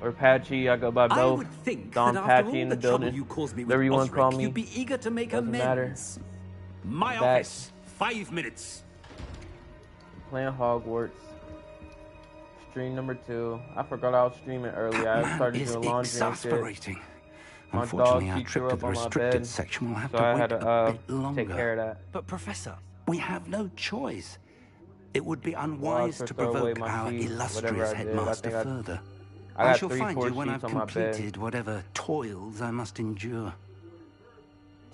or Patchy. I go by I both. would think Don that after Patchy all in the the trouble building. you caused me with Whatever you want to call Osric, me. you'd be eager to make Doesn't matter. amends. My Back. office, 5 minutes. Playing Hogwarts. Stream number 2. I forgot I was streaming earlier. I started doing laundry and shit. Exasperating. My Unfortunately, dog, our she trip threw to up the on my restricted bed, section will have so to I wait had a to bit longer. take care of that. But Professor, we have no choice. It would be Well, unwise to throw away provoke my our seeds, whatever illustrious I did. headmaster I further. got I shall 3, find 4 you when sheets I've on my bed. completed whatever toils I must endure.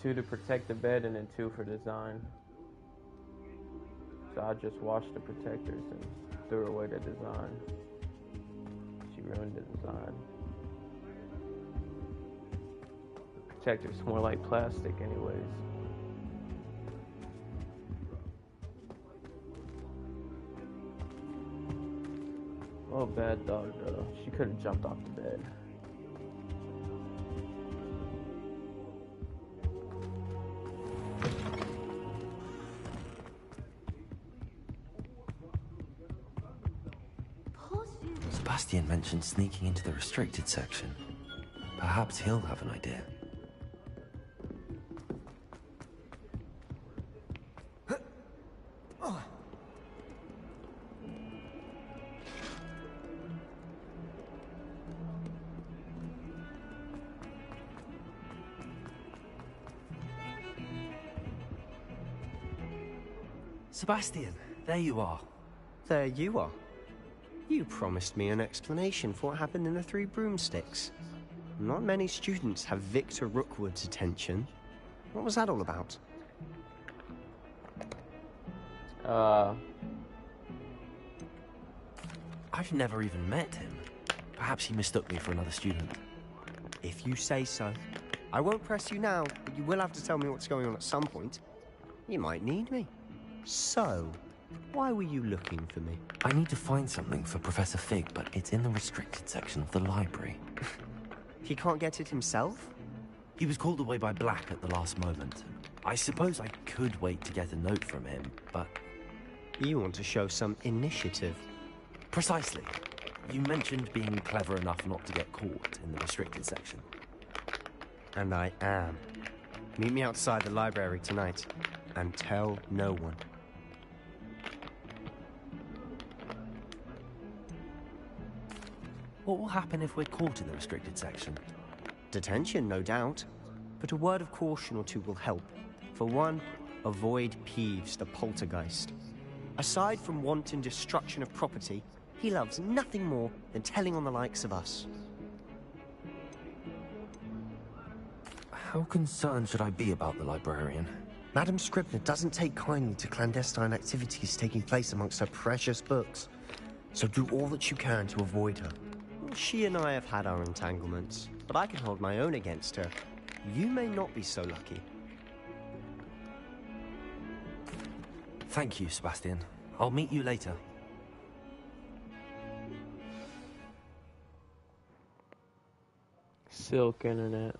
2 to protect the bed and then 2 for design. So I just washed the protectors and threw away the design. She ruined the design. The protector's more like plastic anyways. Oh, bad dog though. She could have jumped off the bed. Sebastian mentioned sneaking into the restricted section. Perhaps he'll have an idea. Sebastian, there you are. There you are. You promised me an explanation for what happened in the Three Broomsticks. Not many students have Victor Rookwood's attention. What was that all about? I've never even met him. Perhaps he mistook me for another student. If you say so. I won't press you now, but you will have to tell me what's going on at some point. You might need me. So, why were you looking for me? I need to find something for Professor Fig, but it's in the restricted section of the library. He can't get it himself? He was called away by Black at the last moment. I suppose I could wait to get a note from him, but... You want to show some initiative. Precisely. You mentioned being clever enough not to get caught in the restricted section. And I am. Meet me outside the library tonight, and tell no one. What will happen if we're caught in the restricted section? Detention, no doubt. But a word of caution or two will help. For one, avoid Peeves, the poltergeist. Aside from wanton destruction of property, he loves nothing more than telling on the likes of us. How concerned should I be about the librarian? Madam Scribner doesn't take kindly to clandestine activities taking place amongst her precious books. So do all that you can to avoid her. She and I have had our entanglements, but I can hold my own against her. You may not be so lucky. Thank you, Sebastian. I'll meet you later. Silk internet.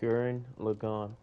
Gurren Lagann.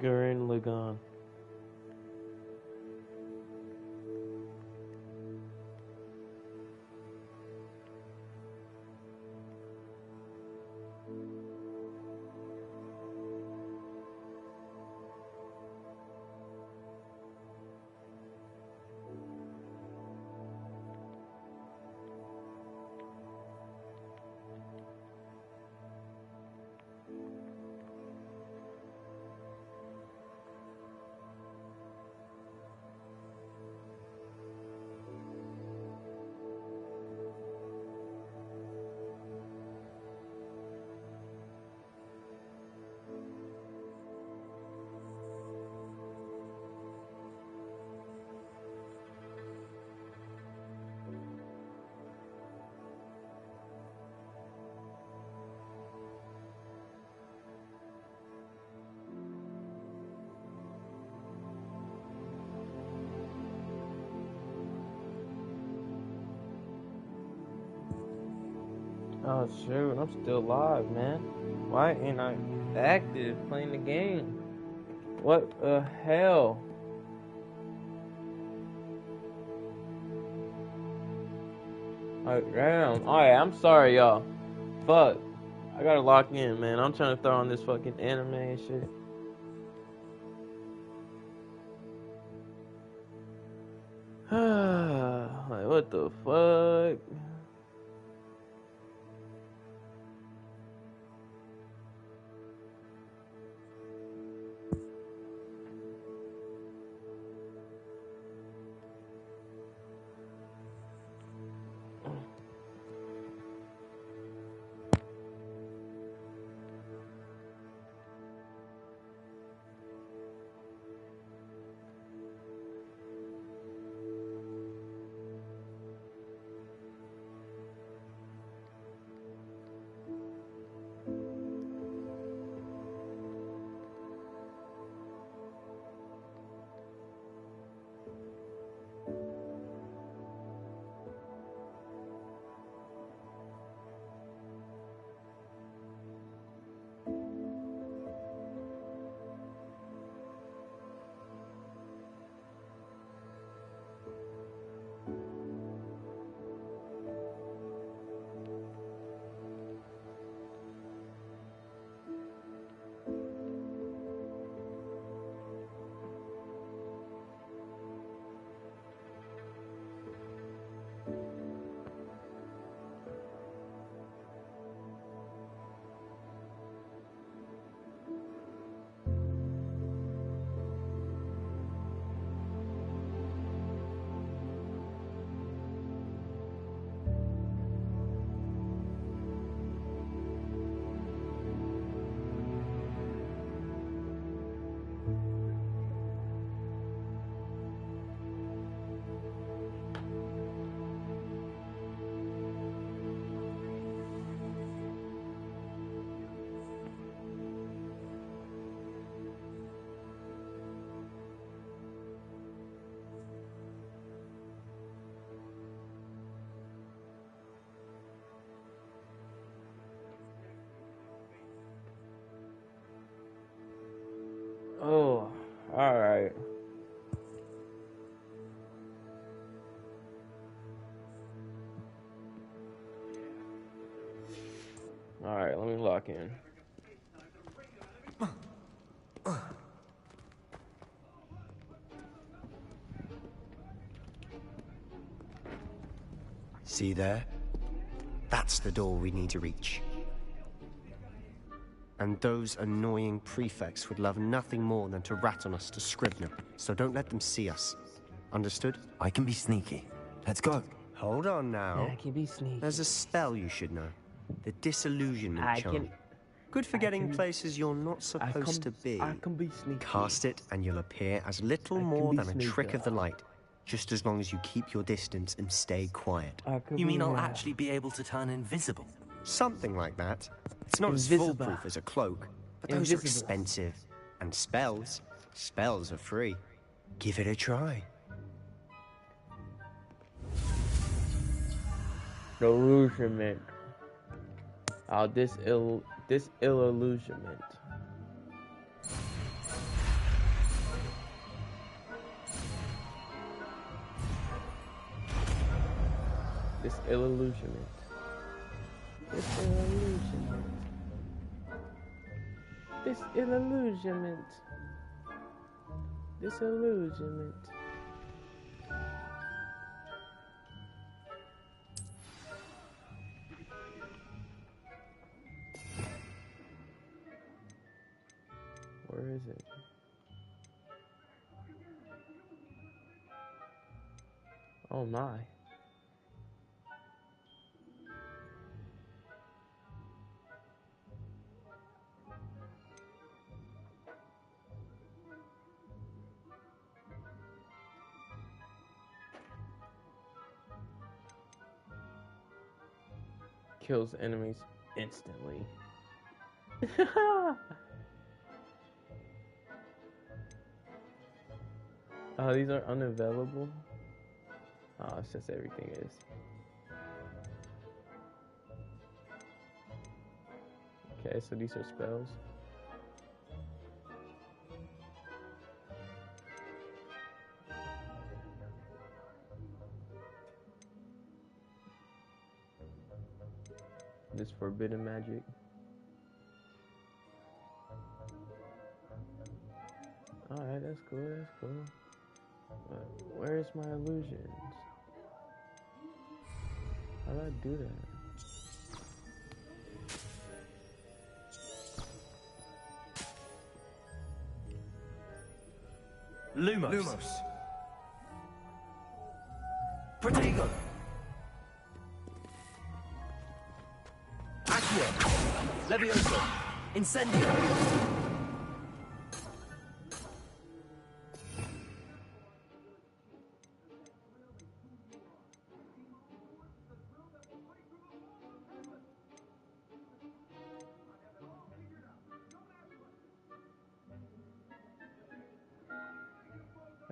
Gurren Lagann. Oh shoot, I'm still live, man. Why ain't I active playing the game? What the hell? Like, damn. Alright, I'm sorry, y'all. Fuck. I gotta lock in, man. I'm trying to throw on this fucking anime and shit. Like, what the fuck? Oh, alright. Alright, let me lock in. See there? That's the door we need to reach. And those annoying prefects would love nothing more than to rat on us to Scribner, so don't let them see us. Understood? I can be sneaky. Let's go. Hold on now. I can be sneaky. There's a spell you should know. The Disillusionment Charm. Good for getting places you're not supposed to be. I can be sneaky. Cast it and you'll appear as little more than a trick of the light. Just as long as you keep your distance and stay quiet. You mean I'll actually be able to turn invisible? Something like that. It's not as foolproof as a cloak, but those are expensive. And spells are free. Give it a try. Illusionment. Disillusionment. This illusionment. This illusionment. This illusionment. This illusionment. Where is it? Oh my. Kills enemies instantly. Oh, these are unavailable? Oh, it's just everything is. Okay, so these are spells. This forbidden magic. Alright, that's cool, that's cool. But where's my illusions? How do I do that? Lumos. Protego. Accio. Levioso. Incendio.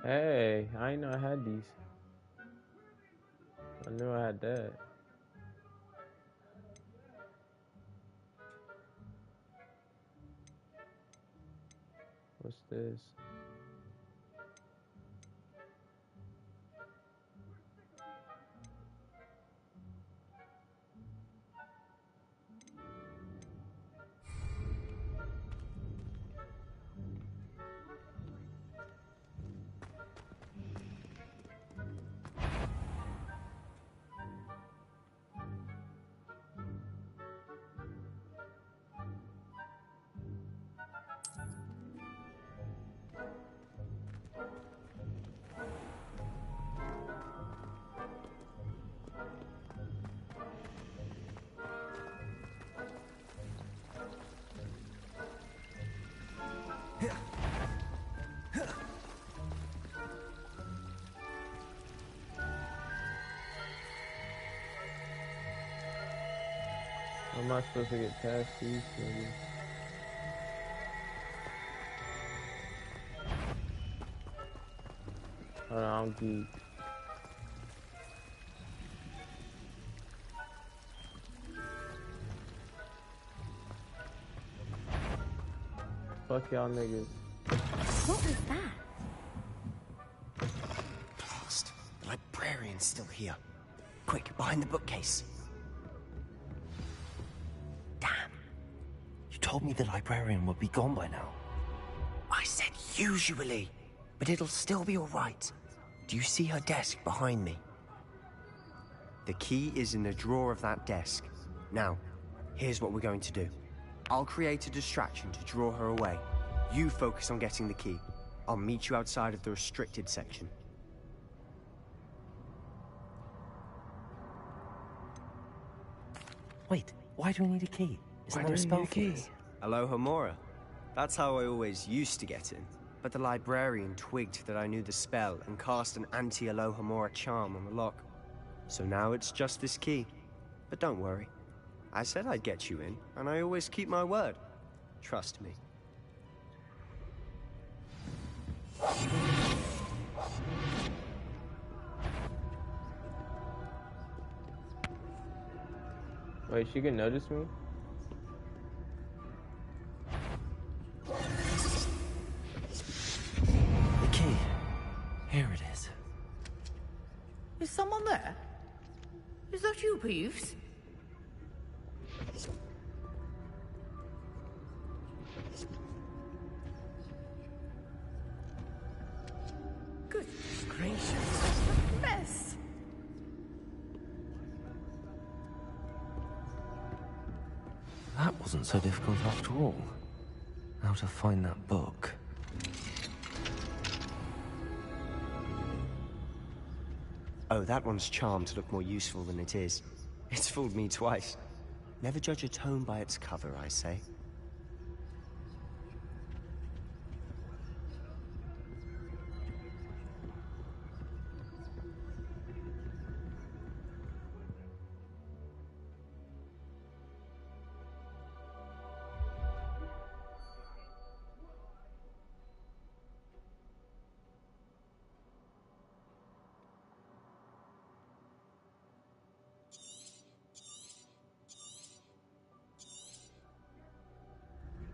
Hey, I didn't know I had these. I knew I had that. What's this? How am I supposed to get past these things? Hold on, I'm geek. Fuck y'all niggas. What was that? Blast. The librarian's still here. Quick, behind the bookcase. Damn. You told me the librarian would be gone by now. I said usually, but it'll still be all right. Do you see her desk behind me? The key is in the drawer of that desk. Now, here's what we're going to do. I'll create a distraction to draw her away. You focus on getting the key. I'll meet you outside of the restricted section. Wait, why do we need a key? Isn't there a spell for this? Aloha Mora. That's how I always used to get in. But the librarian twigged that I knew the spell and cast an anti-Aloha Mora charm on the lock. So now it's just this key. But don't worry. I said I'd get you in, and I always keep my word. Trust me. Wait, she can notice me? The key. Here it is. Is someone there? Is that you, Peeves? Goodness gracious, what a mess! That wasn't so difficult after all. How to find that book. Oh, that one's charmed to look more useful than it is. It's fooled me twice. Never judge a tome by its cover, I say.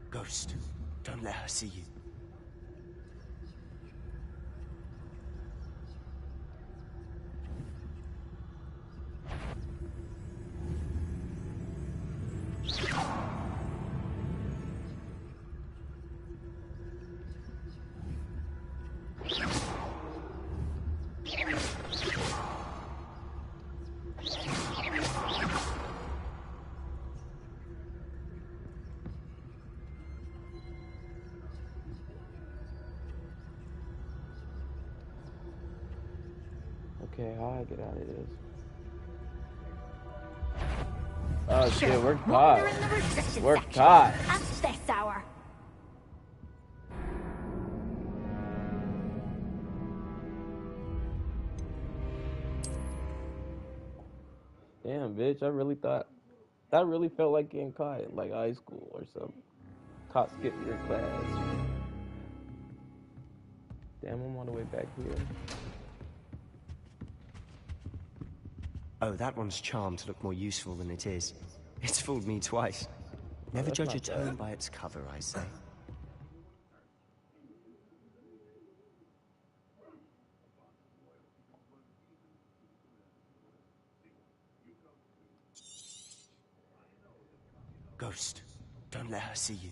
Ghost, don't let her see you. Okay, how I get out of this? Oh shit, we're caught. Wander in the restricted We're section caught. at this hour. Damn, bitch, I really thought that really felt like getting caught in like high school or something. Caught skipping your class. Damn, I'm on the way back here. Oh, that one's charmed to look more useful than it is. It's fooled me twice. Never that's judge a not tome bad. by its cover, I say. Ghost, don't let her see you.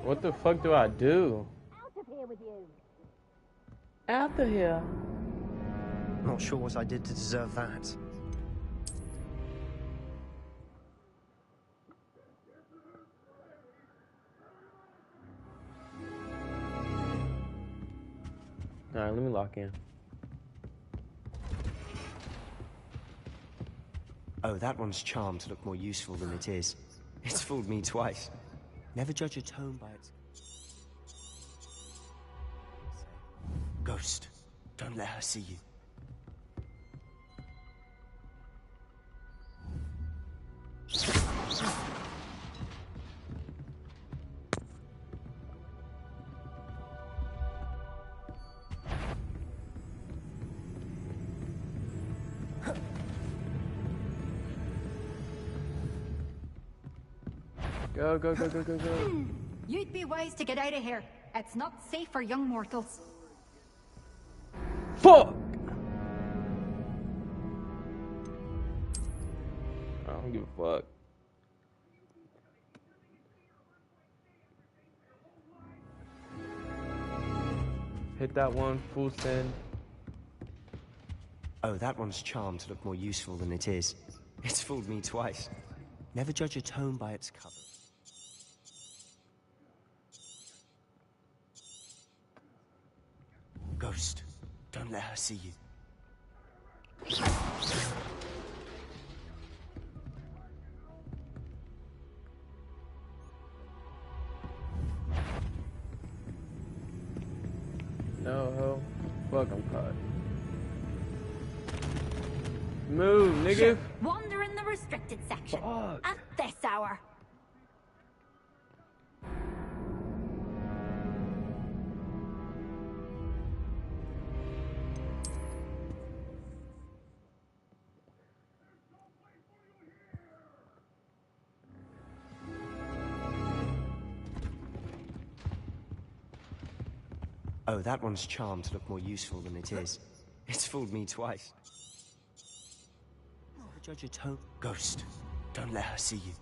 What the fuck do I do? Out of here with you. Out of here. Not sure what I did to deserve that. Alright, let me lock in. Oh, that one's charmed to look more useful than it is. It's fooled me twice. Never judge a tome by its... Ghost, don't let her see you. Go, go, go, go, go, go. You'd be wise to get out of here. It's not safe for young mortals. Fuck! I don't give a fuck. Hit that one, full send. Oh, that one's charmed to look more useful than it is. It's fooled me twice. Never judge a tome by its cover. Ghost, don't let her see you. No, ho. Fuck, I'm caught. Move, nigga. Wander in the restricted section Fuck. at this hour. Oh, that one's charmed to look more useful than it is. It's fooled me twice. Judge a toe. Ghost, don't let her see you.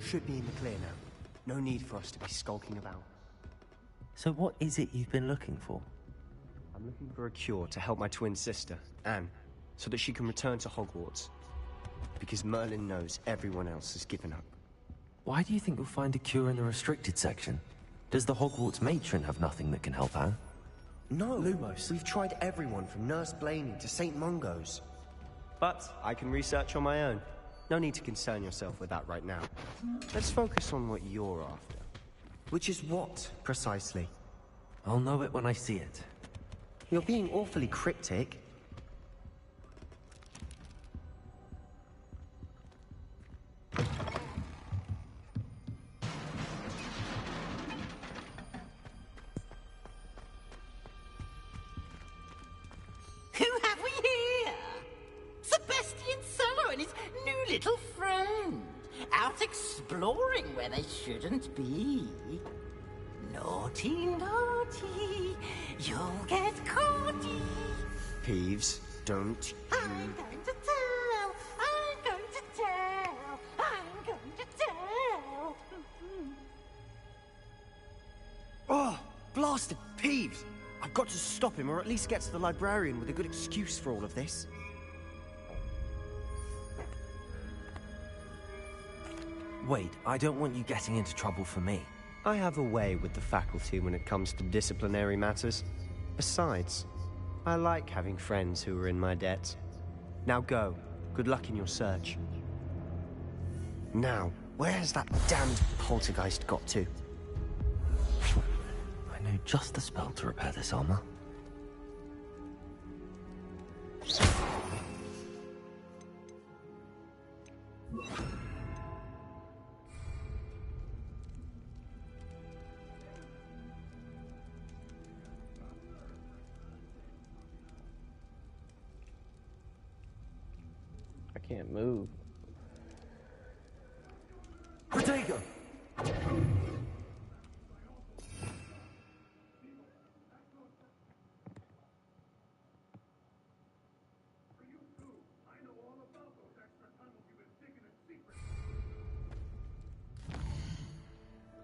Should be in the clear now. No need for us to be skulking about. So what is it you've been looking for? I'm looking for a cure to help my twin sister, Anne, so that she can return to Hogwarts. Because Merlin knows everyone else has given up. Why do you think you'll find a cure in the restricted section? Does the Hogwarts matron have nothing that can help Anne? No, Lumos. We've tried everyone from Nurse Blaney to St. Mungo's. But I can research on my own. No need to concern yourself with that right now. Let's focus on what you're after. Which is what, precisely? I'll know it when I see it. You're being awfully cryptic. Who have we here? Sebastian Sallow and his new little friend. Out exploring where they shouldn't be. Naughty, naughty. You'll get caughty. Peeves, don't you... I'm going to tell. I'm going to tell. I'm going to tell. Oh, blasted Peeves! I've got to stop him, or at least get to the librarian with a good excuse for all of this. Wait, I don't want you getting into trouble for me. I have a way with the faculty when it comes to disciplinary matters. Besides, I like having friends who are in my debt. Now go. Good luck in your search. Now, where has that damned poltergeist got to? I know just the spell to repair this armor. I can't move. Protego!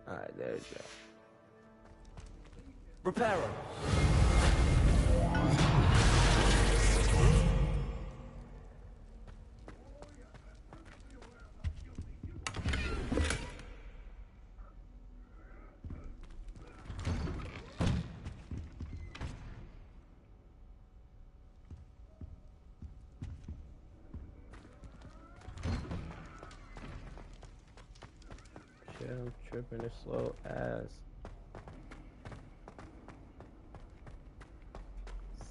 Alright, there you go. Reparo! Shit, I'm tripping this slow ass.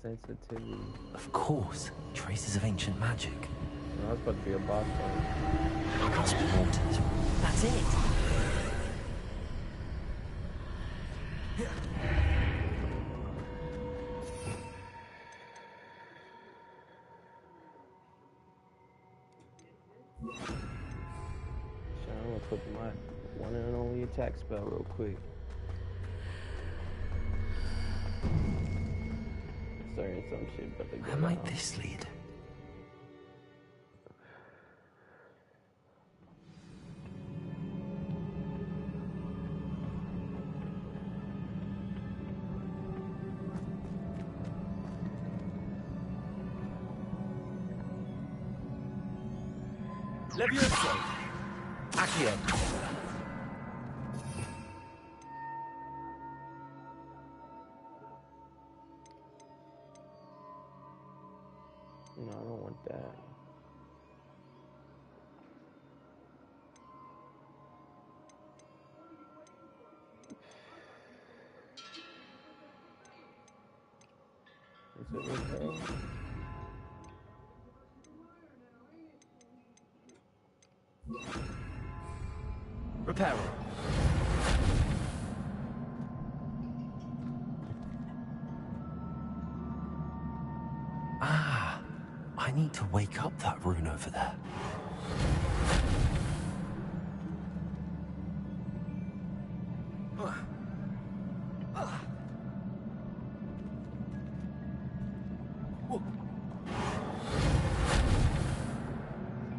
Sensitivity. Of course, traces of ancient magic. No, that's about to be a boss fight. There must be more to this. That's it! So I'm gonna put my one and only attack spell real quick. Starting some shit, but they go Where might down. this lead? Levioso! Accio! No, I don't want that. Is it okay? Reparo! I need to wake up that rune over there.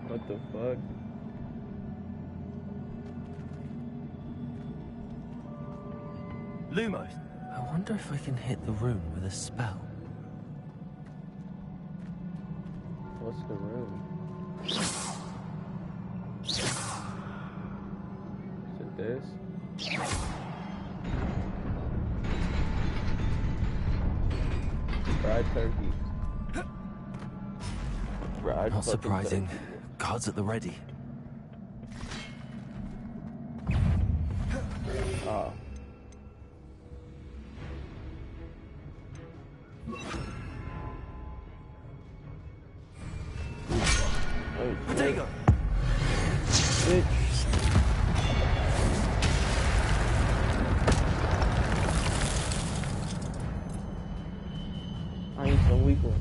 What the fuck? Lumos. I wonder if I can hit the rune with a spell. What's the room? Is it this? Fried turkey. Fried Not fucking surprising. turkey. Guards at the ready. Oh. Potato. Bitch. I need some weak one.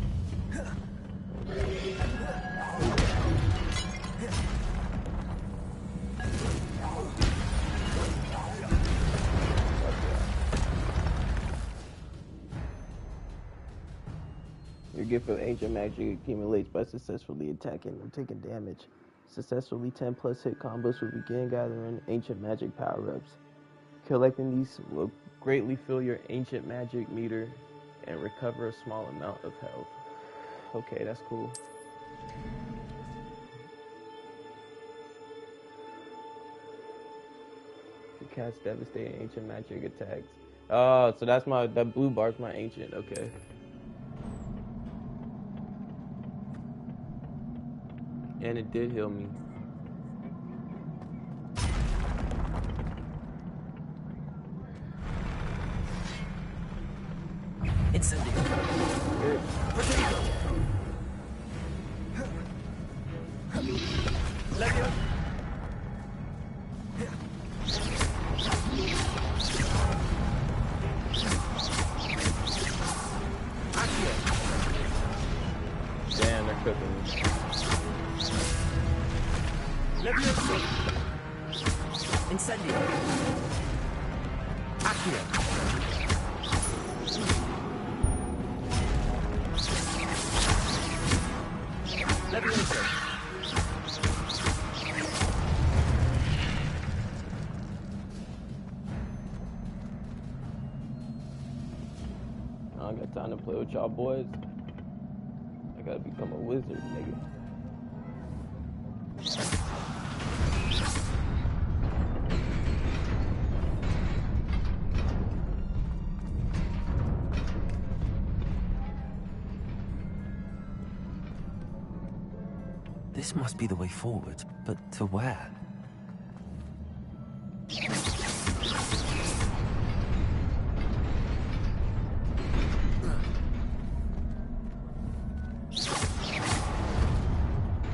Your gift of ancient magic accumulates by successfully attacking or taking damage. Successfully 10 plus hit combos will begin gathering ancient magic power-ups. Collecting these will greatly fill your ancient magic meter and recover a small amount of health. Okay, that's cool. To cast devastating ancient magic attacks. Oh, so that's that blue bar's my ancient, okay. And it did heal me. Incendio. Potato. Legio. Accio. Damn, they're cooking me. Levioso. Incendio. Accio. Levioso. I don't got time to play with y'all boys. I gotta become a wizard, nigga. This must be the way forward, but to where?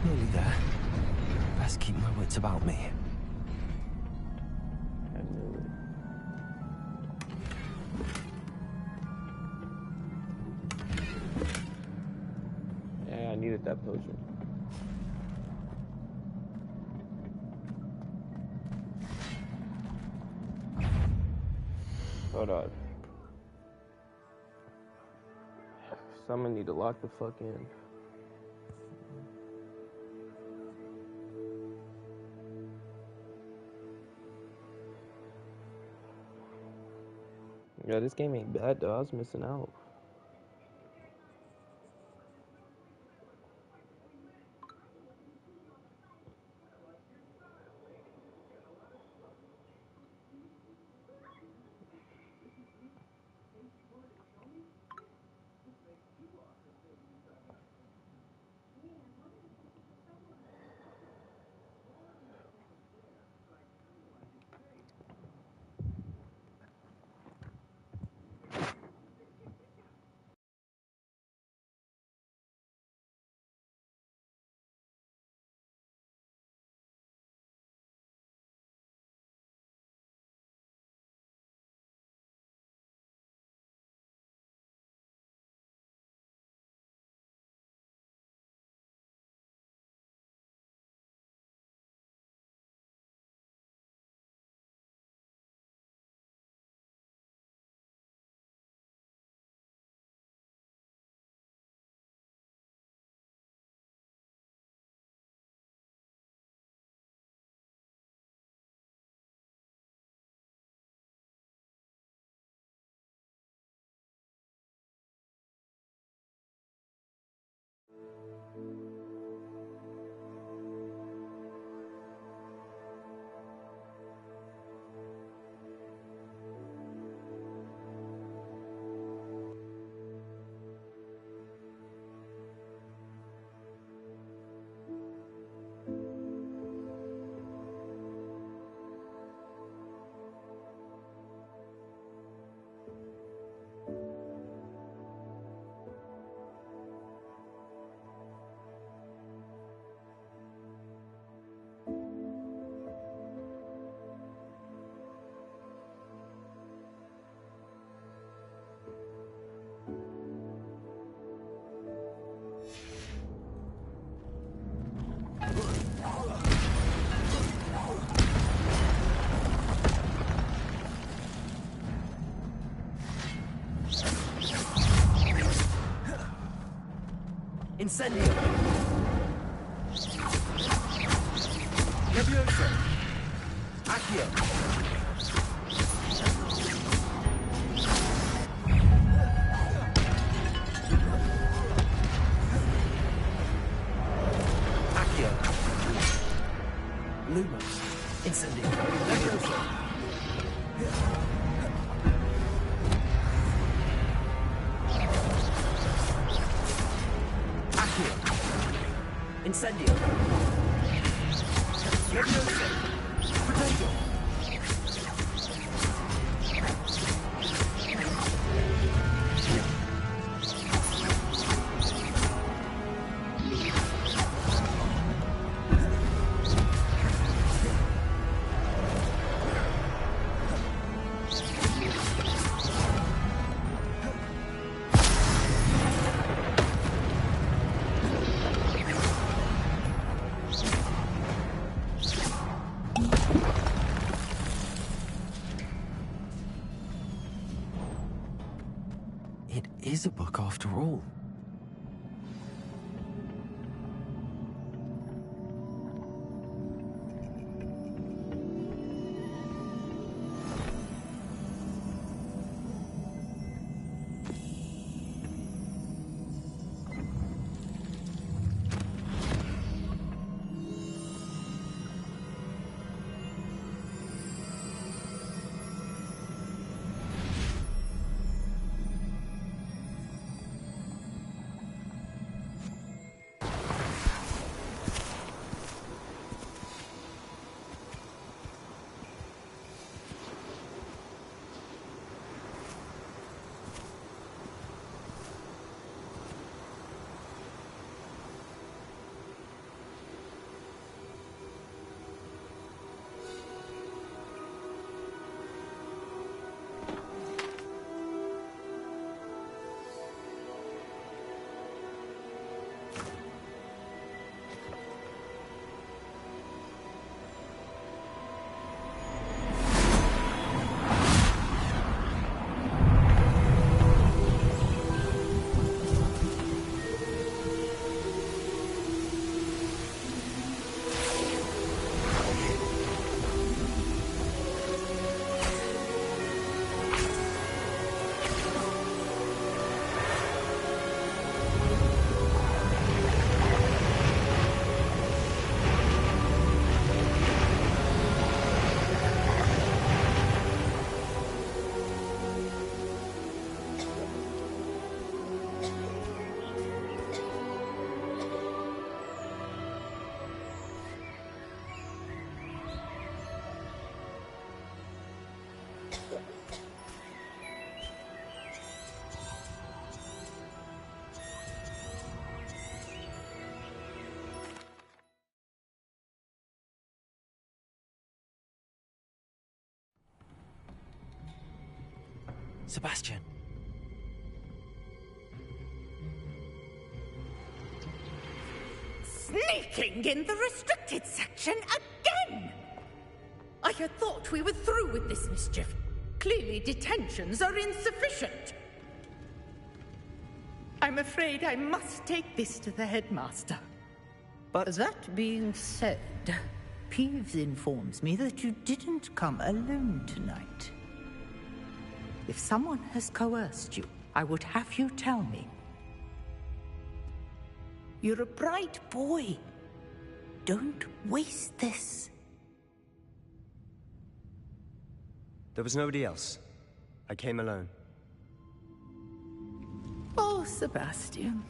Nearly there. Best keep my wits about me. I knew it. Yeah, I needed that potion. Hold on. Someone need to lock the fuck in. Yeah, this game ain't bad though. I was missing out. Incendio! Levioso! Accio! Accio! Lumos! Incendio! Levioso! Accio! Incendio! Levioso! Protego! It is a book after all. Sebastian! Sneaking in the restricted section again! I had thought we were through with this mischief. Clearly detentions are insufficient. I'm afraid I must take this to the headmaster. But That being said, Peeves informs me that you didn't come alone tonight. If someone has coerced you, I would have you tell me. You're a bright boy. Don't waste this. there was nobody else. I came alone. Oh, Sebastian.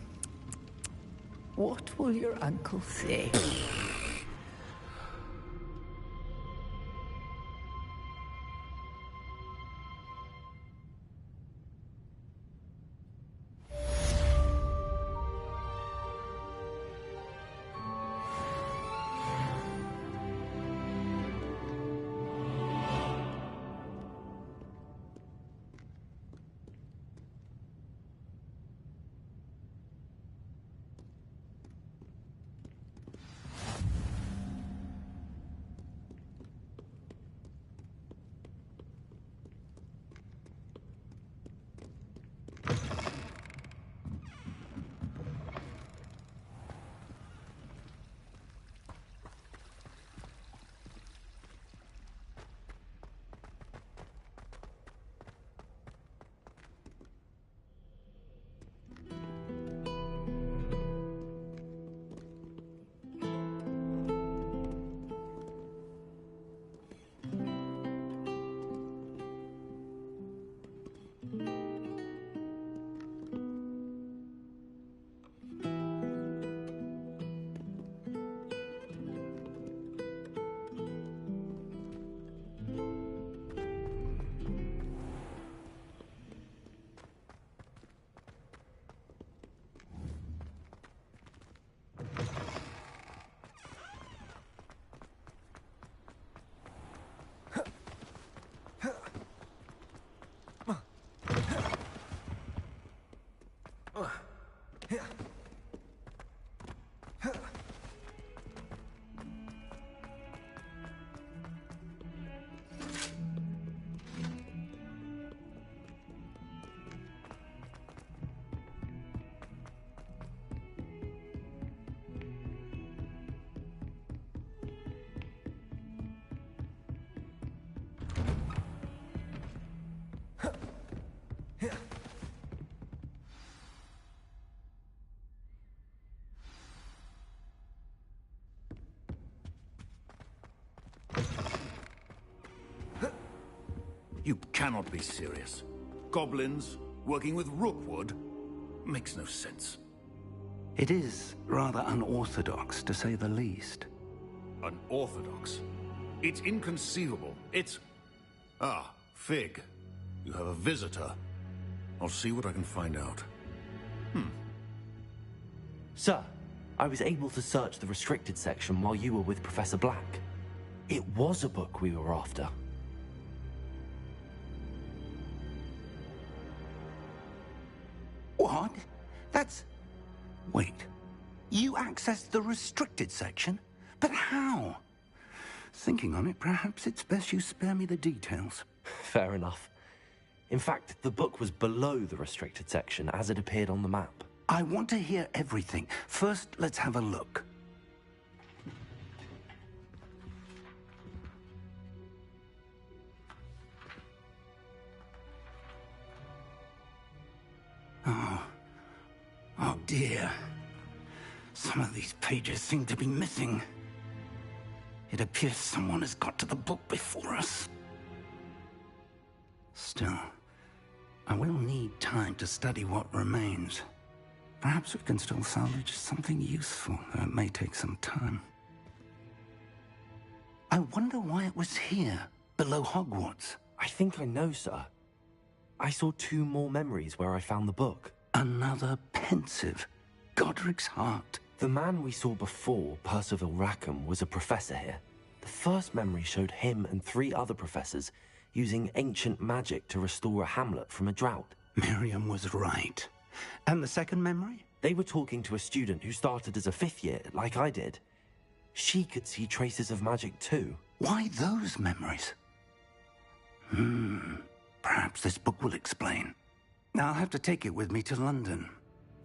What will your uncle say? You cannot be serious. Goblins working with Rookwood makes no sense. It is rather unorthodox, to say the least. Unorthodox? It's inconceivable. It's... Ah, Fig. You have a visitor. I'll see what I can find out. Sir, I was able to search the restricted section while you were with Professor Black. It was a book we were after. What? That's... Wait. You accessed the restricted section? But how? Thinking on it, perhaps it's best you spare me the details. Fair enough. In fact, the book was below the restricted section as it appeared on the map. I want to hear everything. First, let's have a look. Oh dear. Some of these pages seem to be missing. It appears someone has got to the book before us. Still, I will need time to study what remains. Perhaps we can still salvage something useful, though it may take some time. I wonder why it was here, below Hogwarts. I think I know, sir. I saw 2 more memories where I found the book. Another pensive. Godric's heart. The man we saw before, Percival Rackham, was a professor here. The first memory showed him and 3 other professors using ancient magic to restore a hamlet from a drought. Miriam was right. And the second memory? They were talking to a student who started as a 5th year, like I did. She could see traces of magic too. Why those memories? Perhaps this book will explain. I'll have to take it with me to London.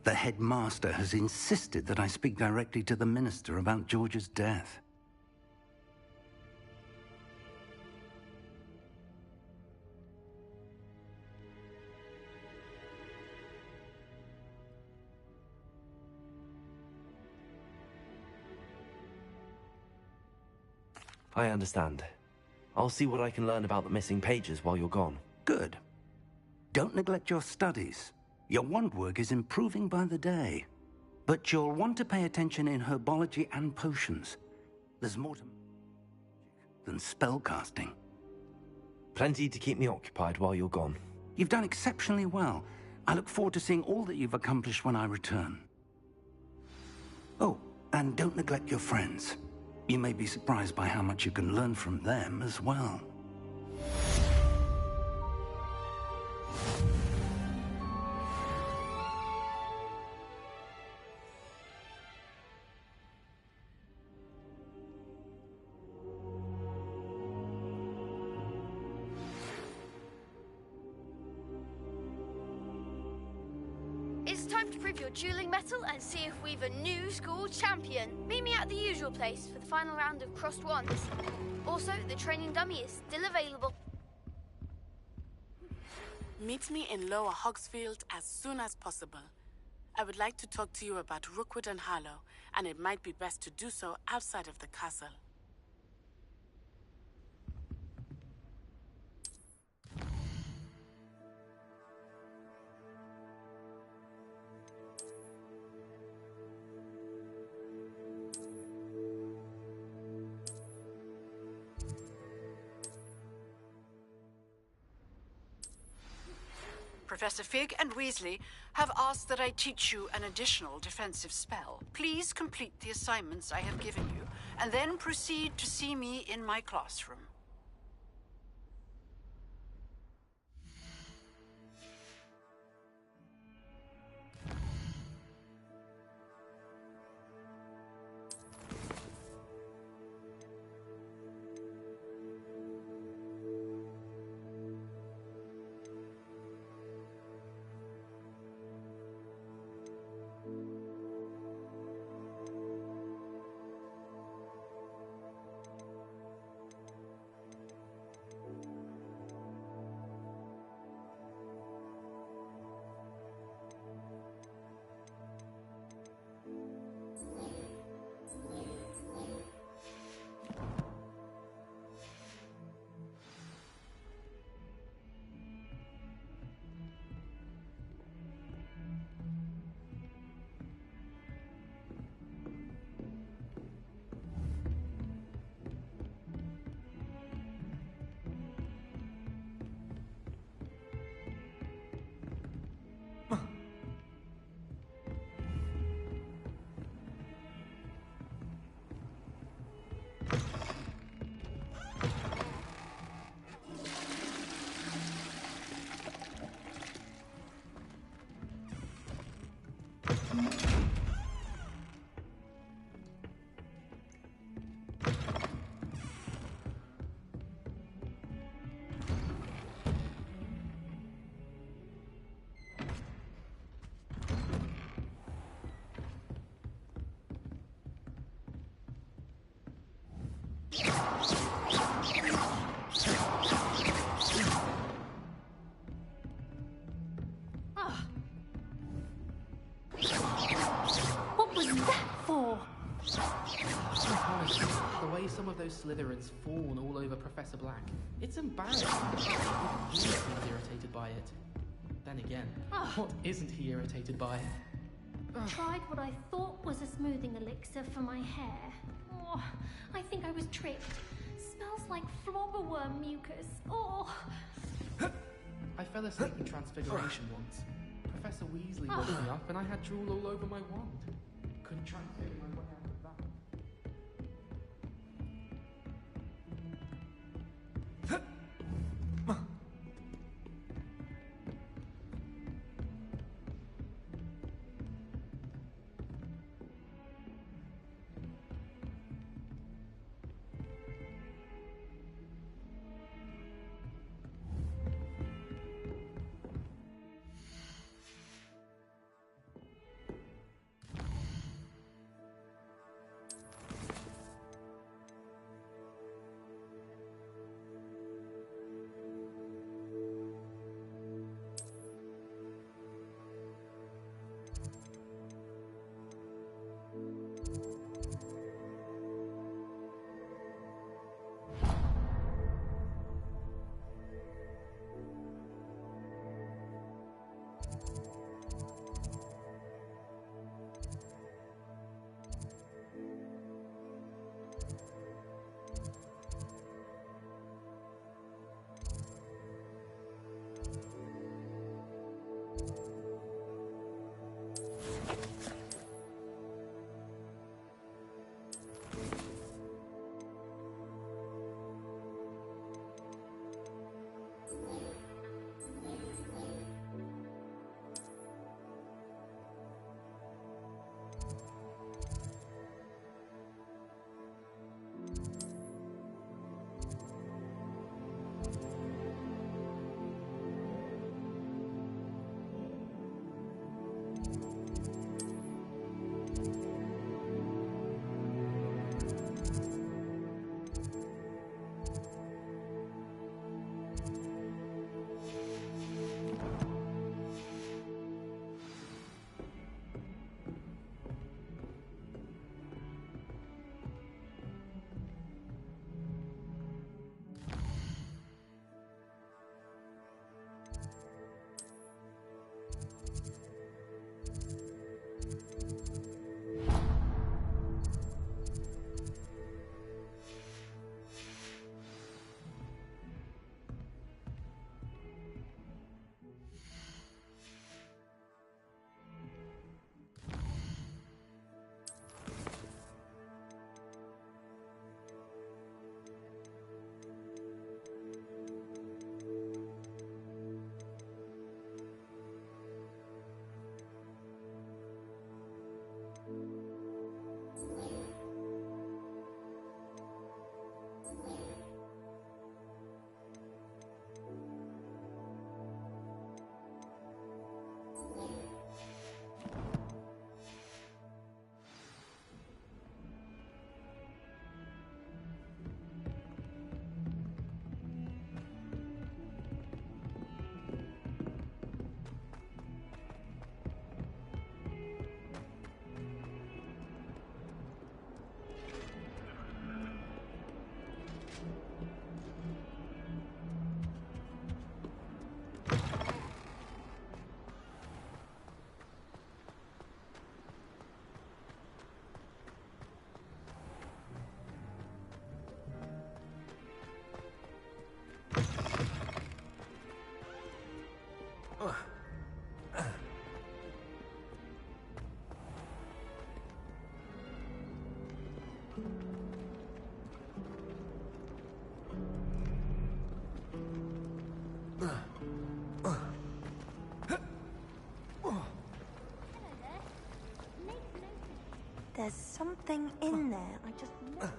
The headmaster has insisted that I speak directly to the minister about George's death. I understand. I'll see what I can learn about the missing pages while you're gone. Good. Don't neglect your studies. Your wand work is improving by the day. But you'll want to pay attention in herbology and potions. There's more to than spellcasting. Plenty to keep me occupied while you're gone. You've done exceptionally well. I look forward to seeing all that you've accomplished when I return. Oh, and don't neglect your friends. You may be surprised by how much you can learn from them as well. It's time to prove your dueling mettle and see if we've a new school champion. Meet me at the usual place for the final round of crossed wands. Also, the training dummy is still available. Meet me in Lower Hogsfield as soon as possible. I would like to talk to you about Rookwood and Harlow, and it might be best to do so outside of the castle. Professor Fig and Weasley have asked that I teach you an additional defensive spell. Please complete the assignments I have given you, and then proceed to see me in my classroom. way some of those Slytherins fawn all over Professor Black. It's embarrassing. He's irritated by it. Then again, what isn't he irritated by? Tried what I thought was a smoothing elixir for my hair. Oh, I think I was tricked. Smells like flobberworm mucus. Oh. I fell asleep in Transfiguration once. Professor Weasley woke me up and I had drool all over my wand. Couldn't transfigure my way out of that. There's something in there. I just know.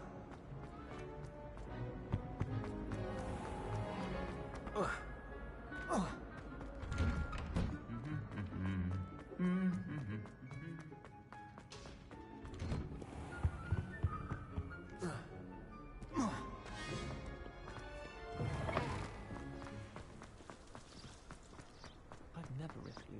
I've never risked you.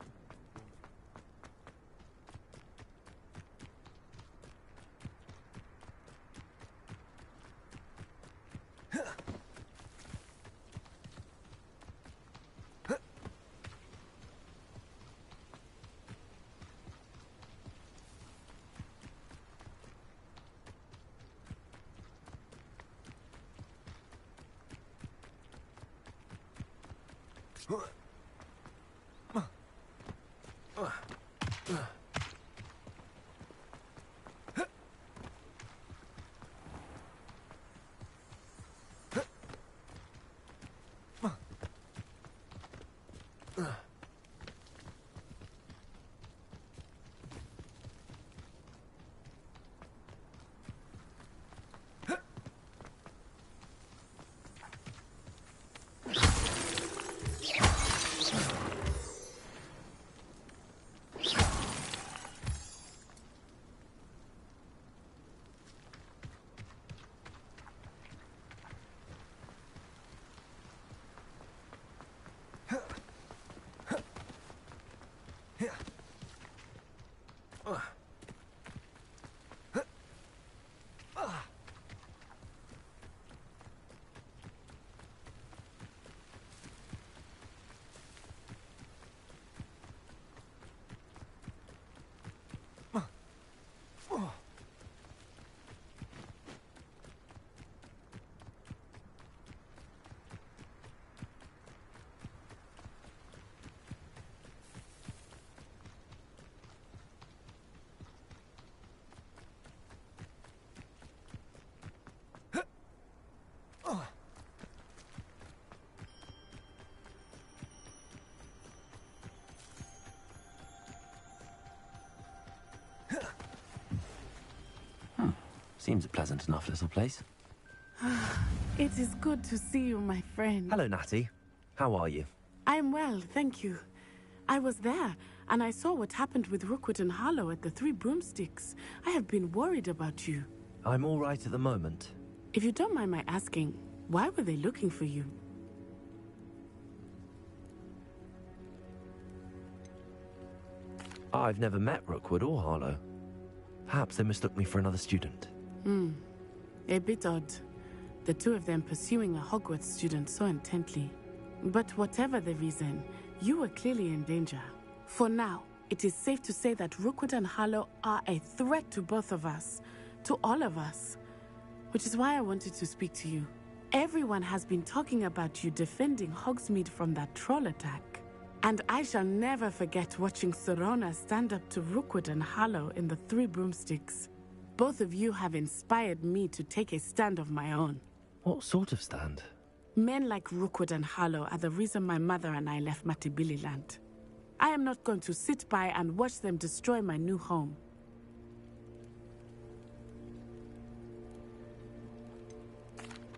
Seems a pleasant enough little place. It is good to see you, my friend. Hello, Natty. How are you? I'm well, thank you. I was there, and I saw what happened with Rookwood and Harlow at the Three Broomsticks. I have been worried about you. I'm all right at the moment. If you don't mind my asking, why were they looking for you? I've never met Rookwood or Harlow. Perhaps they mistook me for another student. A bit odd. The two of them pursuing a Hogwarts student so intently. But whatever the reason, you were clearly in danger. For now, it is safe to say that Rookwood and Harlow are a threat to both of us, to all of us. Which is why I wanted to speak to you. Everyone has been talking about you defending Hogsmeade from that troll attack. And I shall never forget watching Serona stand up to Rookwood and Harlow in the Three Broomsticks. Both of you have inspired me to take a stand of my own. What sort of stand? Men like Rookwood and Harlow are the reason my mother and I left Matibili Land. I am not going to sit by and watch them destroy my new home.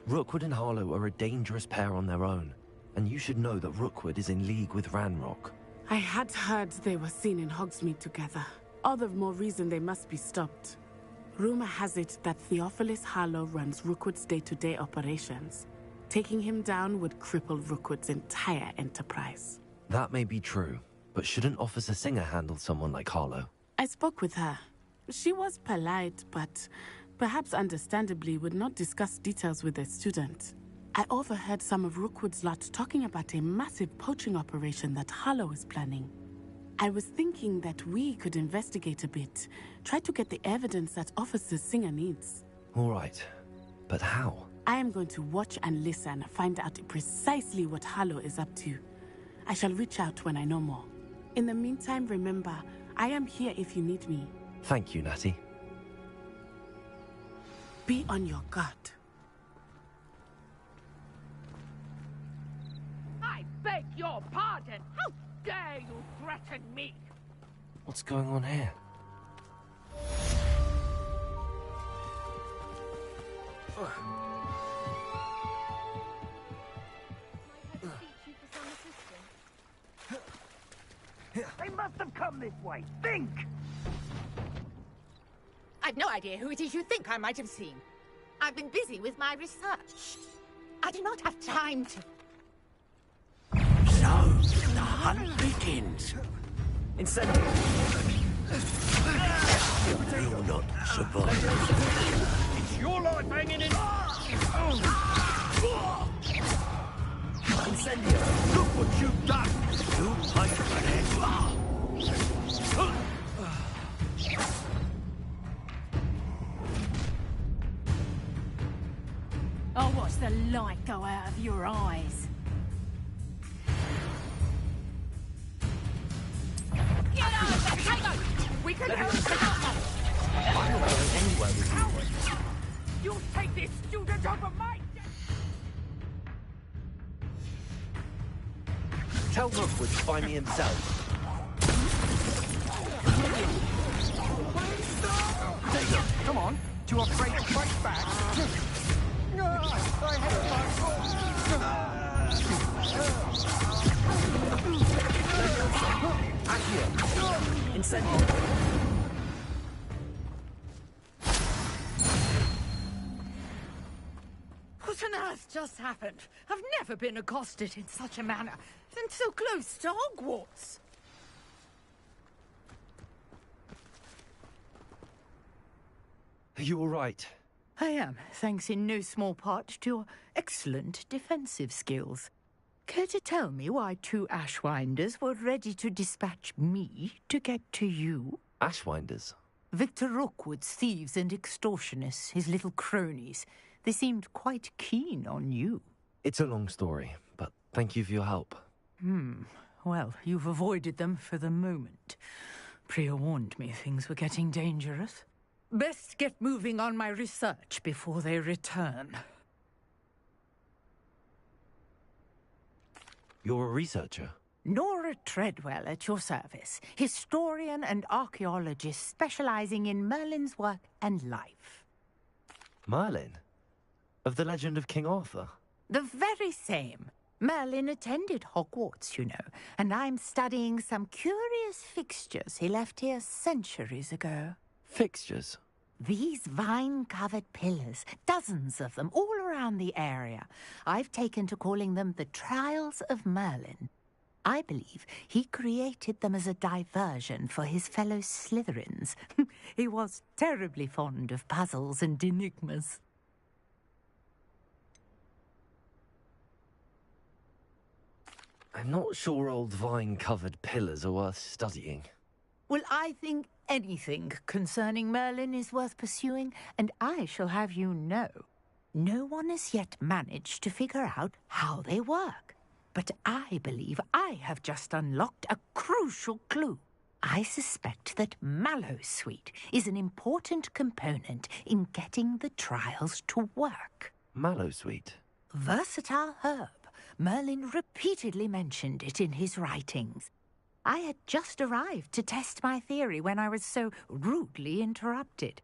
Rookwood and Harlow are a dangerous pair on their own, and you should know that Rookwood is in league with Ranrock. I had heard they were seen in Hogsmeade together. All the more reason they must be stopped. Rumor has it that Theophilus Harlow runs Rookwood's day-to-day operations. Taking him down would cripple Rookwood's entire enterprise. That may be true, but shouldn't Officer Singer handle someone like Harlow? I spoke with her. She was polite, but perhaps understandably would not discuss details with a student. I overheard some of Rookwood's lot talking about a massive poaching operation that Harlow is planning. I was thinking that we could investigate a bit, try to get the evidence that Officer Singer needs. All right, but how? I am going to watch and listen, find out precisely what Harlow is up to. I shall reach out when I know more. In the meantime, remember, I am here if you need me. Thank you, Natty. Be on your guard. I beg your pardon! How dare you threaten me? What's going on here? They must have come this way. Think! I've no idea who it is you think I might have seen. I've been busy with my research. I do not have time to... So, the hunt begins. Incendio! You'll not survive. It's your life hanging in... Incendio! Look what you've done! You pay for that. I'll watch the light go out of your eyes. We can help. I'm not going anywhere with you. You take this student over my dead. Tell Rookwood to find me himself. David, come on. Too afraid to fight back? I hate Accio. Incendio. What on earth just happened? I've never been accosted in such a manner, and so close to Hogwarts. Are you all right? I am, thanks in no small part to your excellent defensive skills. Care to tell me why 2 Ashwinders were ready to dispatch me to get to you? Ashwinders? Victor Rookwood's thieves and extortionists, his little cronies. They seemed quite keen on you. It's a long story, but thank you for your help. Well, you've avoided them for the moment. Priya warned me things were getting dangerous. Best get moving on my research before they return. You're a researcher? Nora Treadwell at your service, historian and archaeologist specializing in Merlin's work and life. Merlin? Of the legend of King Arthur? The very same. Merlin attended Hogwarts, you know, and I'm studying some curious fixtures he left here centuries ago. Fixtures? These vine-covered pillars, dozens of them, all around the area. I've taken to calling them the Trials of Merlin. I believe he created them as a diversion for his fellow Slytherins. He was terribly fond of puzzles and enigmas. I'm not sure old vine-covered pillars are worth studying. Well, I think anything concerning Merlin is worth pursuing, and I shall have you know, no one has yet managed to figure out how they work. But I believe I have just unlocked a crucial clue. I suspect that Mallowsweet is an important component in getting the trials to work. Mallowsweet? Versatile herb. Merlin repeatedly mentioned it in his writings. I had just arrived to test my theory when I was so rudely interrupted.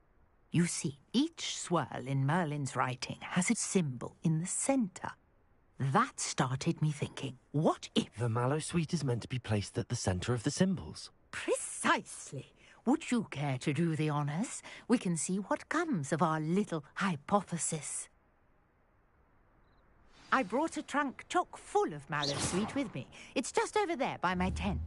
You see, each swirl in Merlin's writing has a symbol in the center. That started me thinking, what if... The Mallowsweet is meant to be placed at the center of the symbols. Precisely. Would you care to do the honors? We can see what comes of our little hypothesis. I brought a trunk chock full of Mallowsweet with me. It's just over there by my tent.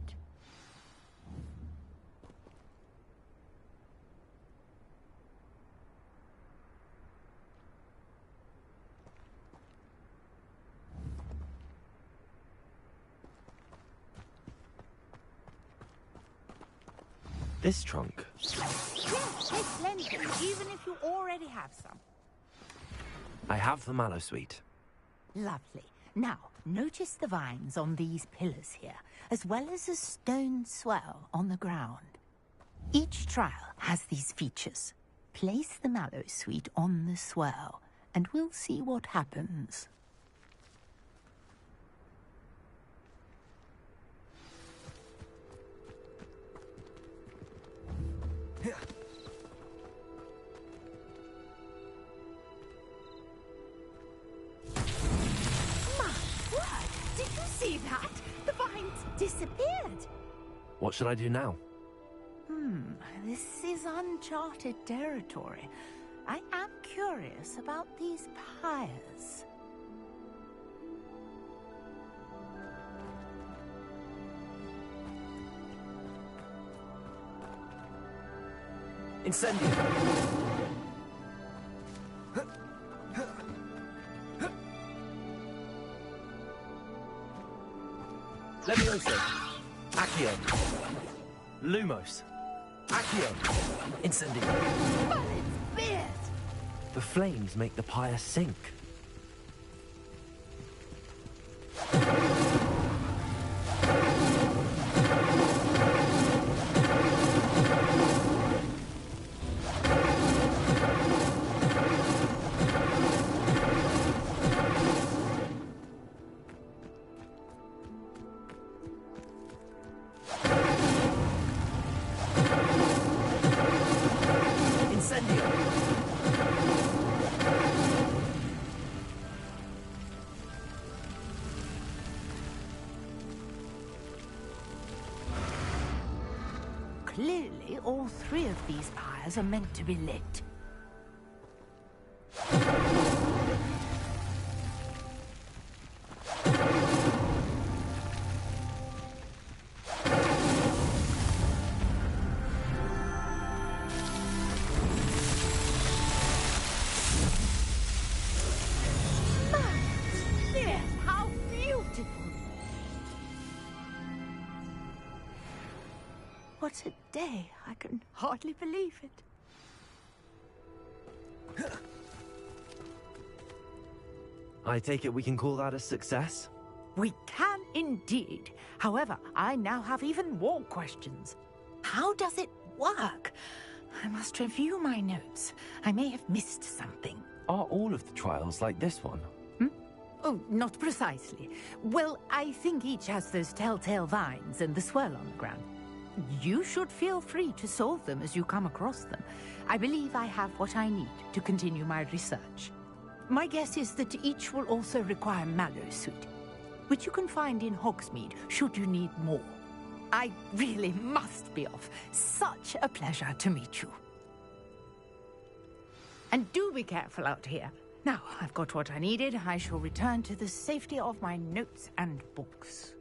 This trunk? Yes, take plenty, even if you already have some. I have the Mallowsweet. Lovely. Now, notice the vines on these pillars here, as well as a stone swell on the ground. Each trial has these features. Place the Mallowsweet on the swell, and we'll see what happens. Did you see that? The vines disappeared. What should I do now? This is uncharted territory. I am curious about these pyres. Incendio! Levioso! Accio! Lumos! Accio! Incendio! Merlin's beard! The flames make the pyre sink. clearly all 3 of these pyres are meant to be lit. How beautiful! What a day. I can hardly believe it. I take it we can call that a success? We can indeed. However, I now have even more questions. How does it work? I must review my notes. I may have missed something. Are all of the trials like this one? Oh, not precisely. Well, I think each has those telltale vines and the swirl on the ground. You should feel free to solve them as you come across them. I believe I have what I need to continue my research. My guess is that each will also require mallow suit, which you can find in Hogsmeade should you need more. I really must be off. Such a pleasure to meet you. And do be careful out here. Now, I've got what I needed. I shall return to the safety of my notes and books.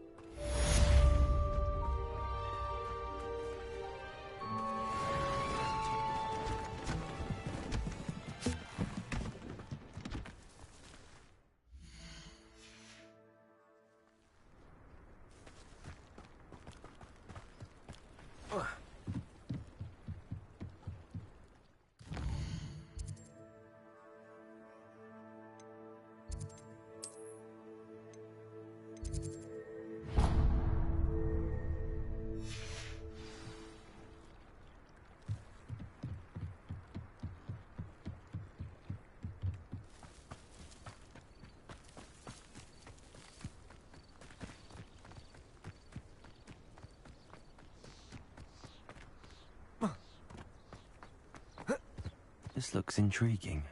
This looks intriguing.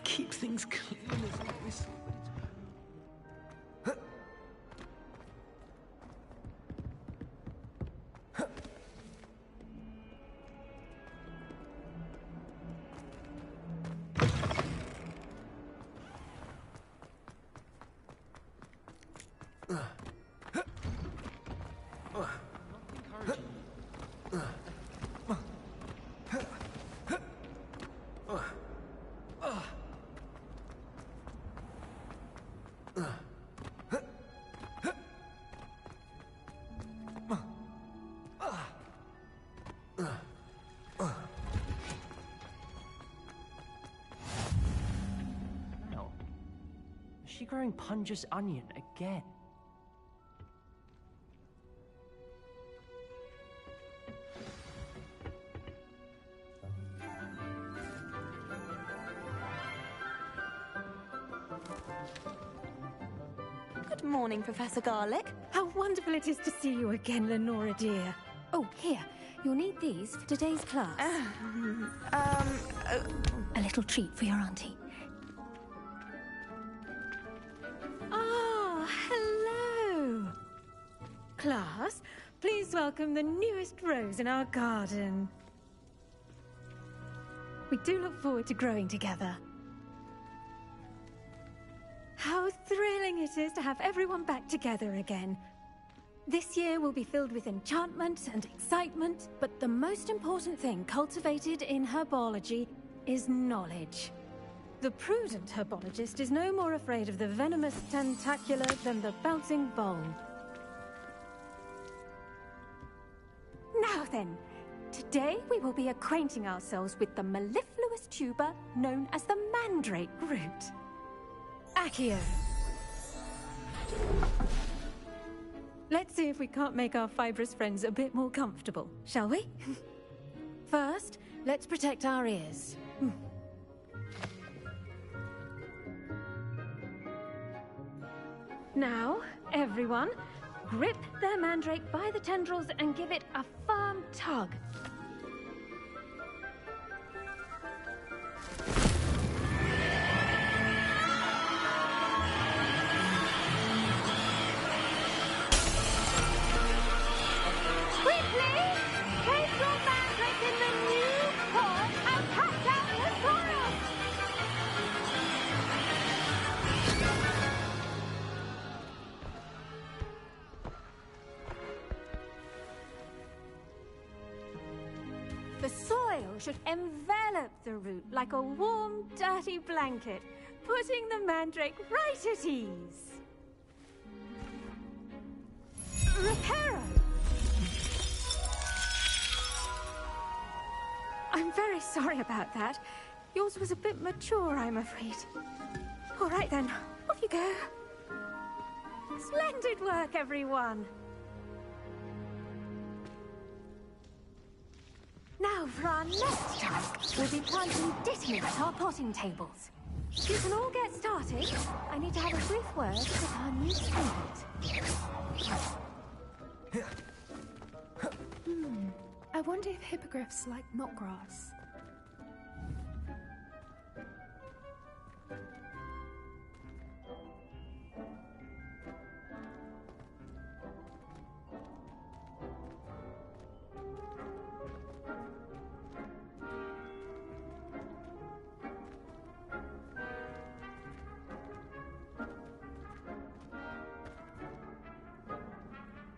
keep things clean as always. Is she growing Punja's onion again? Good morning, Professor Garlic. How wonderful it is to see you again, Lenora dear. Oh, here. You'll need these for today's class. A little treat for your auntie. Ah, hello. Class, please welcome the newest rose in our garden. We do look forward to growing together. How thrilling it is to have everyone back together again. This year will be filled with enchantment and excitement, but the most important thing cultivated in herbology is knowledge. The prudent herbologist is no more afraid of the venomous tentacular than the bouncing vole. Now then, today we will be acquainting ourselves with the mellifluous tuber known as the mandrake root. Accio. Let's see if we can't make our fibrous friends a bit more comfortable, shall we? First, let's protect our ears. Now, everyone, grip their mandrake by the tendrils and give it a firm tug. The soil should envelop the root like a warm, dirty blanket, putting the mandrake right at ease. Reparo! I'm very sorry about that. Yours was a bit mature, I'm afraid. All right then, off you go. Splendid work, everyone. Now for our next task, we'll be planting dittany at our potting tables. You can all get started. I need to have a brief word with our new student. I wonder if hippogriffs like knotgrass.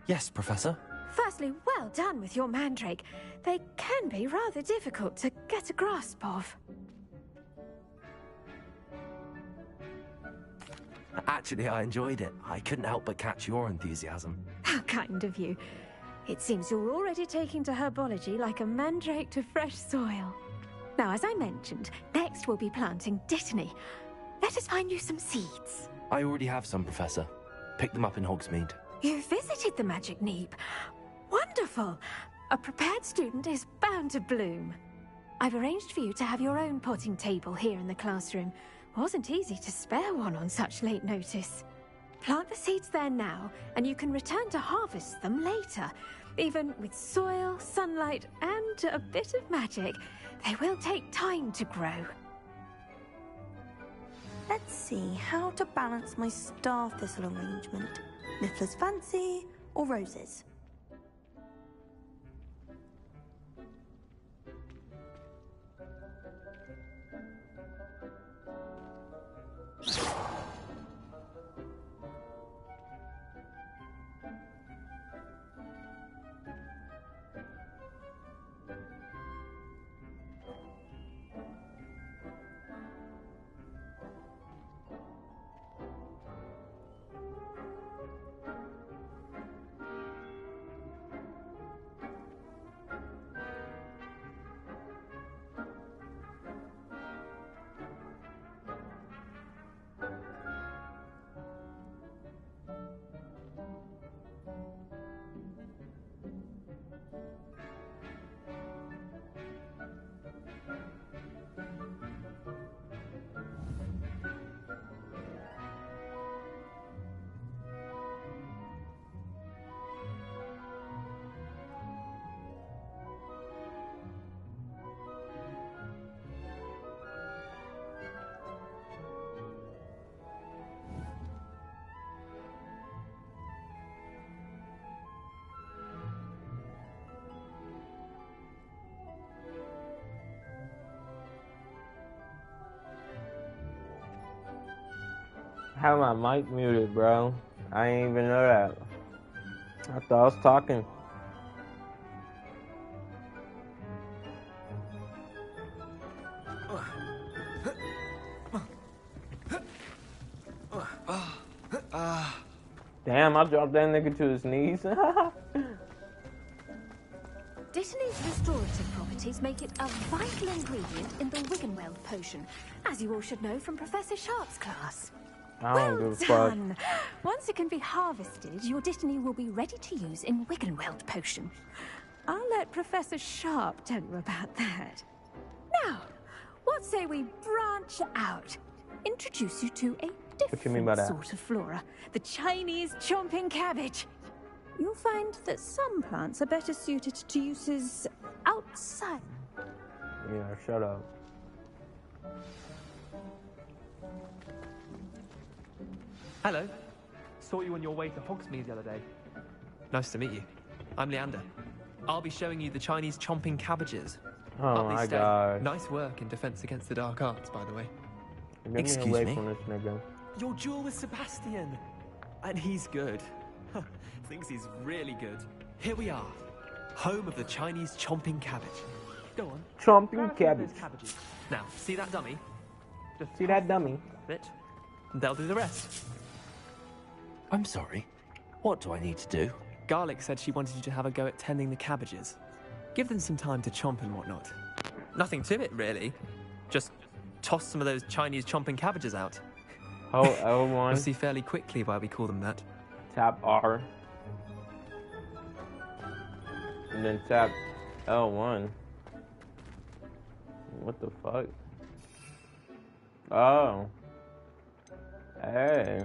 Yes, Professor. Firstly, well done with your mandrake. They can be rather difficult to get a grasp of. Actually, I enjoyed it. I couldn't help but catch your enthusiasm. How kind of you. It seems you're already taking to herbology like a mandrake to fresh soil. Now, as I mentioned, next we'll be planting dittany. Let us find you some seeds. I already have some, Professor. Picked them up in Hogsmeade. You visited the Magic Neep. Wonderful! A prepared student is bound to bloom. I've arranged for you to have your own potting table here in the classroom. Wasn't easy to spare one on such late notice. Plant the seeds there now, and you can return to harvest them later. Even with soil, sunlight, and a bit of magic, they will take time to grow. Let's see how to balance my star thistle arrangement. Niffler's fancy or roses? How my mic muted, bro? I ain't even know that. I thought I was talking. Damn, I dropped that nigga to his knees. Dittany's restorative properties make it a vital ingredient in the Wiggenweld potion, as you all should know from Professor Sharp's class. I don't give a fuck. Done! Once it can be harvested, your Dittany will be ready to use in Wiggenweld potion. I'll let Professor Sharp tell you about that. Now, what say we branch out? Introduce you to a What you mean by different that? sort of flora, the Chinese chomping cabbage. You'll find that some plants are better suited to uses outside. Yeah, shut up. Hello. Saw you on your way to Hogsmeade the other day. Nice to meet you. I'm Leander. I'll be showing you the Chinese chomping cabbages. Oh Lovely my stay. god. Nice work in Defense Against the Dark Arts, by the way. Get me away from this nigga. Your duel with Sebastian. And he's good. Thinks he's really good. Here we are. Home of the Chinese chomping cabbage. Go on. Chomping grab cabbage. those cabbages. Now, see that dummy? Just See that dummy? Bit. And they'll do the rest. I'm sorry. What do I need to do? Garlic said she wanted you to have a go at tending the cabbages. Give them some time to chomp and whatnot. Nothing to it, really. Just toss some of those Chinese chomping cabbages out. Oh, L1. You'll see fairly quickly why we call them that. Tap R. And then tap L1. What the fuck? Oh. Hey.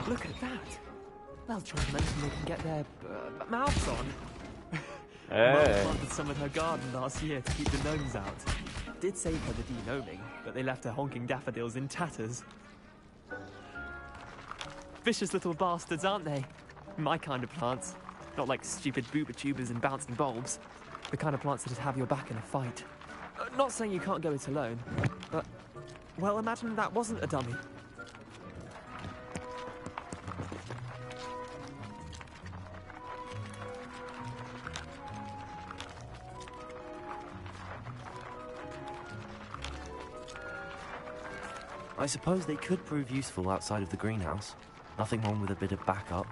Look at that. They'll try and mention they can get their mouths on. Hey. Mum planted some in her garden last year to keep the gnomes out. Did save her the de-gnoming, but they left her honking daffodils in tatters. Vicious little bastards, aren't they? My kind of plants. Not like stupid booba tubers and bouncing bulbs. The kind of plants that'd have your back in a fight. Not saying you can't go it alone, but... Well, imagine that wasn't a dummy. I suppose they could prove useful outside of the greenhouse. Nothing wrong with a bit of backup,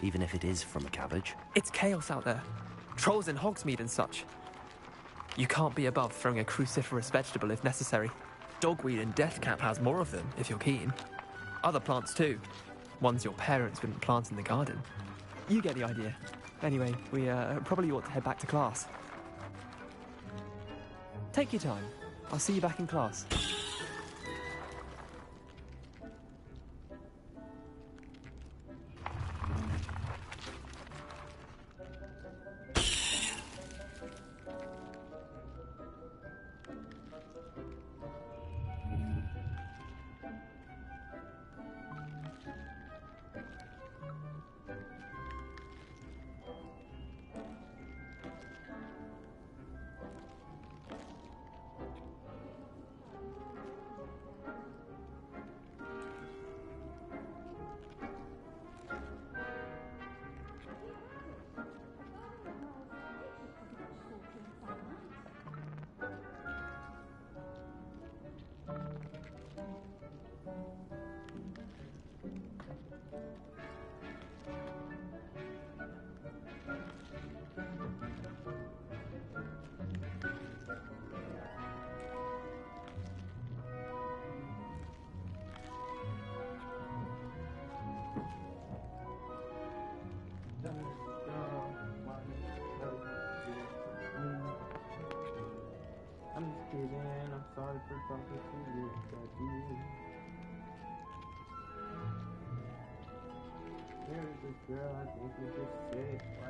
even if it is from a cabbage. It's chaos out there. Trolls in Hogsmeade and such. You can't be above throwing a cruciferous vegetable if necessary. Dogweed and deathcap has more of them, if you're keen. Other plants too. Ones your parents wouldn't plant in the garden. You get the idea. Anyway, we probably ought to head back to class. Take your time. I'll see you back in class. I'm just kidding. I'm sorry for talking to you. There's this girl I think is just sick. Wow.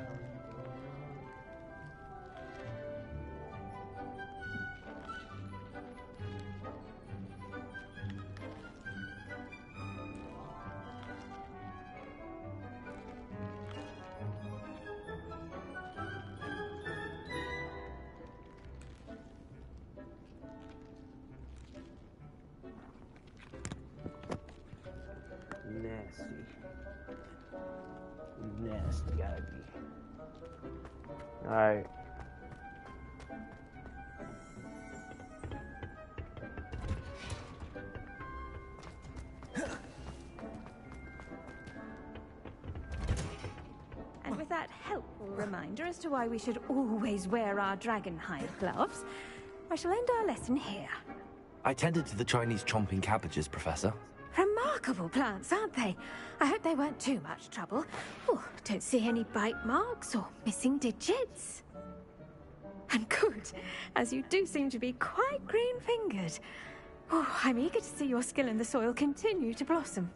Nasty. Nasty, Ivy. Alright. And with that helpful reminder as to why we should always wear our dragon hide gloves, I shall end our lesson here. I tended to the Chinese chomping cabbages, Professor. Remarkable plants, aren't they? I hope they weren't too much trouble. Oh, don't see any bite marks or missing digits. And good, as you do seem to be quite green-fingered. Oh, I'm eager to see your skill in the soil continue to blossom.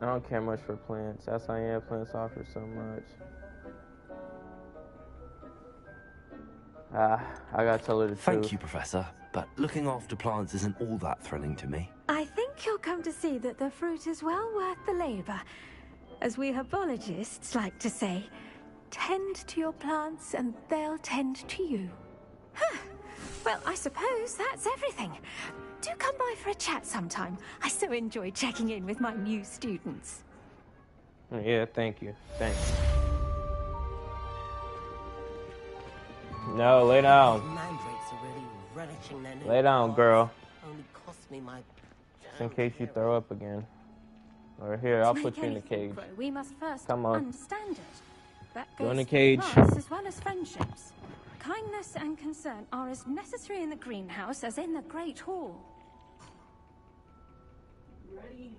I don't care much for plants. That's why plants offer so much. I gotta tell her the truth. Thank you, Professor, but looking after plants isn't all that thrilling to me. I think you'll come to see that the fruit is well worth the labor. As we herbologists like to say, tend to your plants and they'll tend to you. Huh. Well, I suppose that's everything. Do come by for a chat sometime. I so enjoy checking in with my new students. Yeah, thank you. Thanks. No, lay down. Mandrakes are really relishing their new Lay down, girl. Only cost me my Just in case you throw up again. Or here, I'll put you in the cage. We must first Come on. understand it. That Go in goes the cage. for plants as well as friendships. Kindness and concern are as necessary in the greenhouse as in the Great Hall. Ready?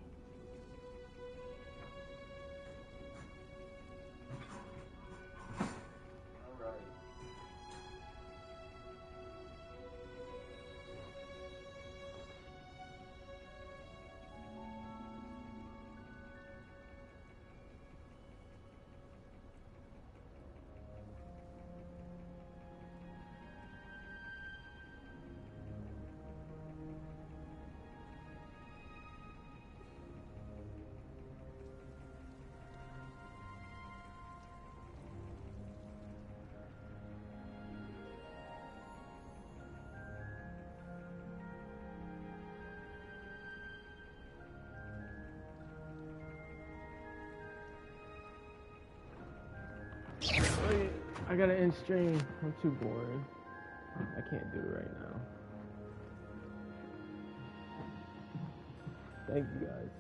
I gotta end stream. I'm too boring. I can't do it right now. Thank you guys.